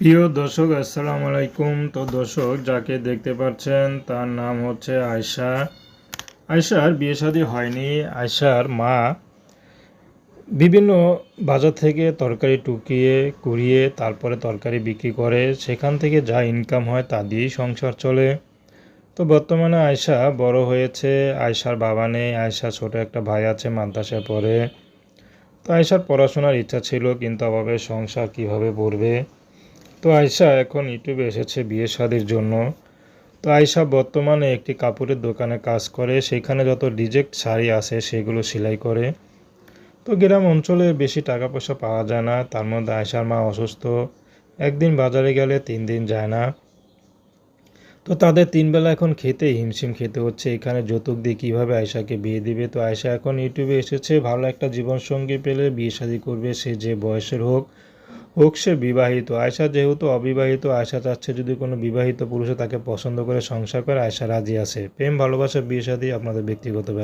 প্রিয় দর্শক আসসালামু আলাইকুম। তো দর্শক যাকে দেখতে পাচ্ছেন তার নাম হচ্ছে আয়শা। আয়শার বিয়ে শাদী হয়নি। আয়শার মা বিভিন্ন বাজার থেকে তরকারি টুকিয়ে কুড়িয়ে তারপরে তরকারি বিক্রি করে, সেখান থেকে যা ইনকাম হয় তা দিয়েই সংসার চলে। তো বর্তমানে আয়শা বড় হয়েছে, আয়শার বাবা নেই, আয়শার ছোট একটা ভাই আছে, মাদ্রাসায় পড়ে। তো আয়শার পড়াশোনার ইচ্ছা ছিল কিন্তু অভাবে সংসার কিভাবে পড়বে। তো আয়শা এখন ইউটিউবে এসেছে বিয়ে শাদির জন্য। তো আয়শা বর্তমানে একটি কাপড়ের দোকানে কাজ করে, সেখানে যত রিজেক্ট শাড়ি আসে সেগুলো সেলাই করে। তো গ্রাম অঞ্চলে বেশি টাকা পয়সা পাওয়া যায় না, তার মধ্যে আয়শার মা অসুস্থ, একদিন বাজারে গেলে 3 দিন যায় না। তো তাদের 3 বেলা এখন খেতে হিমশিম খেতে হচ্ছে, এখানে যৌতুক দিয়ে কীভাবে আয়শাকে বিয়ে দিবে। তো আয়শা এখন ইউটিউবে এসেছে, ভালো একটা জীবনসঙ্গী পেলে বিয়ে শাদী করবে, সে যে বয়সের হোক হোক সে বিবাহিত। আয়শা যেহেতু অবিবাহিত, আয়শা চাচ্ছে যদি কোনো বিবাহিত পুরুষে তাকে পছন্দ করে সংসার করে, আয়শা রাজি আছে। প্রেম ভালোবাসা বিয়ে শাদী আপনাদের ব্যক্তিগত ব্যাপার।